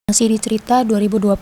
Masih di cerita 2020,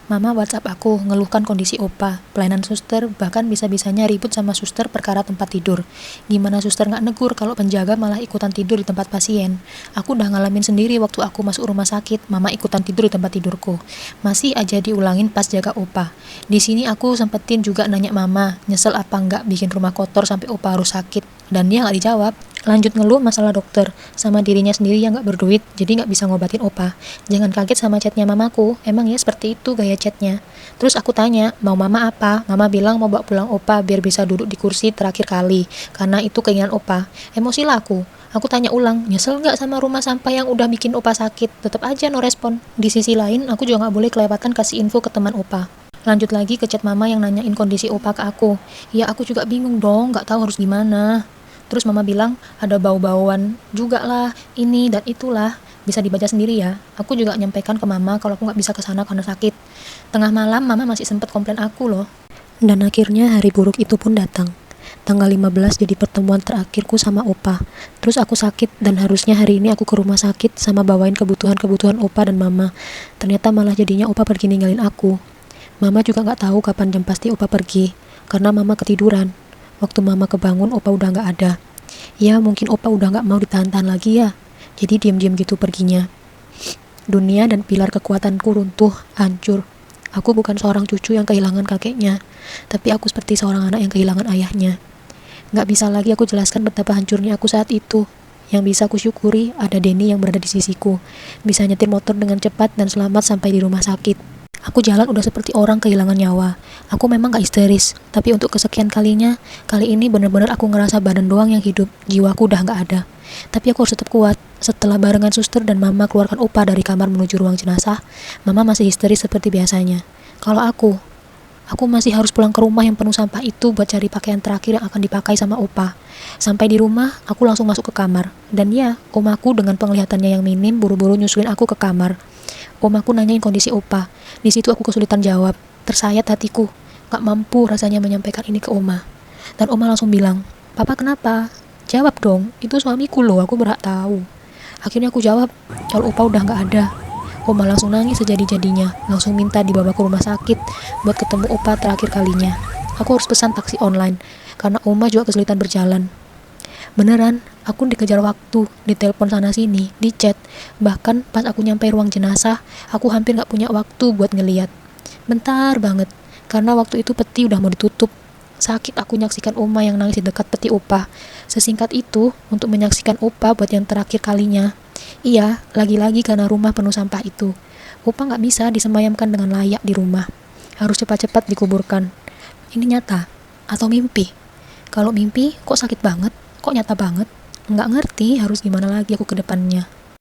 Mama WhatsApp aku ngeluhkan kondisi Opa, pelayanan suster, bahkan bisa-bisanya ribut sama suster perkara tempat tidur. Gimana suster nggak negur kalau penjaga malah ikutan tidur di tempat pasien? Aku udah ngalamin sendiri waktu aku masuk rumah sakit, Mama ikutan tidur di tempat tidurku. Masih aja diulangin pas jaga Opa. Di sini aku sempetin juga nanya Mama, nyesel apa nggak bikin rumah kotor sampai Opa harus sakit. Dan dia nggak dijawab. Lanjut ngeluh masalah dokter, sama dirinya sendiri yang gak berduit, jadi gak bisa ngobatin Opa. Jangan kaget sama chatnya mamaku, emang ya seperti itu gaya chatnya. Terus aku tanya, mau mama apa? Mama bilang mau bawa pulang Opa biar bisa duduk di kursi terakhir kali, karena itu keinginan Opa. Emosi lah aku. Aku tanya ulang, nyesel gak sama rumah sampah yang udah bikin Opa sakit? Tetep aja no respon. Di sisi lain, aku juga gak boleh kelewatan kasih info ke teman Opa. Lanjut lagi ke chat mama yang nanyain kondisi Opa ke aku. Ya aku juga bingung dong, gak tahu harus gimana. Terus mama bilang ada bau-bauan juga lah, ini dan itulah. Bisa dibaca sendiri ya. Aku juga nyampaikan ke mama kalau aku gak bisa kesana karena sakit. Tengah malam mama masih sempat komplain aku loh. Dan akhirnya hari buruk itu pun datang. Tanggal 15 jadi pertemuan terakhirku sama Opa. Terus aku sakit dan harusnya hari ini aku ke rumah sakit sama bawain kebutuhan-kebutuhan Opa dan mama. Ternyata malah jadinya Opa pergi ninggalin aku. Mama juga gak tahu kapan jam pasti Opa pergi, karena mama ketiduran. Waktu mama kebangun, Opa udah gak ada. Ya mungkin Opa udah gak mau ditahan-tahan lagi ya. Jadi diam-diam gitu perginya. Dunia dan pilar kekuatanku runtuh, hancur. Aku bukan seorang cucu yang kehilangan kakeknya, tapi aku seperti seorang anak yang kehilangan ayahnya. Gak bisa lagi aku jelaskan betapa hancurnya aku saat itu. Yang bisa aku syukuri ada Denny yang berada di sisiku. Bisa nyetir motor dengan cepat dan selamat sampai di rumah sakit. Aku jalan udah seperti orang kehilangan nyawa. Aku memang gak histeris, tapi untuk kesekian kalinya, kali ini benar-benar aku ngerasa badan doang yang hidup, jiwaku udah gak ada. Tapi aku harus tetap kuat. Setelah barengan suster dan mama keluarkan Opa dari kamar menuju ruang jenazah, mama masih histeris seperti biasanya. Kalau aku masih harus pulang ke rumah yang penuh sampah itu buat cari pakaian terakhir yang akan dipakai sama Opa. Sampai di rumah, aku langsung masuk ke kamar. Dan ya, omaku dengan penglihatannya yang minim buru-buru nyusulin aku ke kamar. Omaku nanyain kondisi Opa. Di situ aku kesulitan jawab. Tersayat hatiku. Gak mampu rasanya menyampaikan ini ke Oma. Dan Oma langsung bilang, "Papa kenapa? Jawab dong, itu suamiku loh, aku berhak tahu." Akhirnya aku jawab, kalau Opa udah gak ada. Oma langsung nangis sejadi-jadinya. Langsung minta dibawa ke rumah sakit buat ketemu Opa terakhir kalinya. Aku harus pesan taksi online, karena Oma juga kesulitan berjalan. Beneran, aku dikejar waktu, ditelepon sana sini, di chat. Bahkan pas aku nyampe ruang jenazah, aku hampir gak punya waktu buat ngeliat. Bentar banget, karena waktu itu peti udah mau ditutup. Sakit aku nyaksikan Oma yang nangis di dekat peti Opa. Sesingkat itu, untuk menyaksikan Opa buat yang terakhir kalinya. Iya, lagi-lagi karena rumah penuh sampah itu. Opa gak bisa disemayamkan dengan layak di rumah. Harus cepat-cepat dikuburkan. Ini nyata, atau mimpi? Kalau mimpi, kok sakit banget? Kok nyata banget? Nggak ngerti harus gimana lagi aku ke depannya.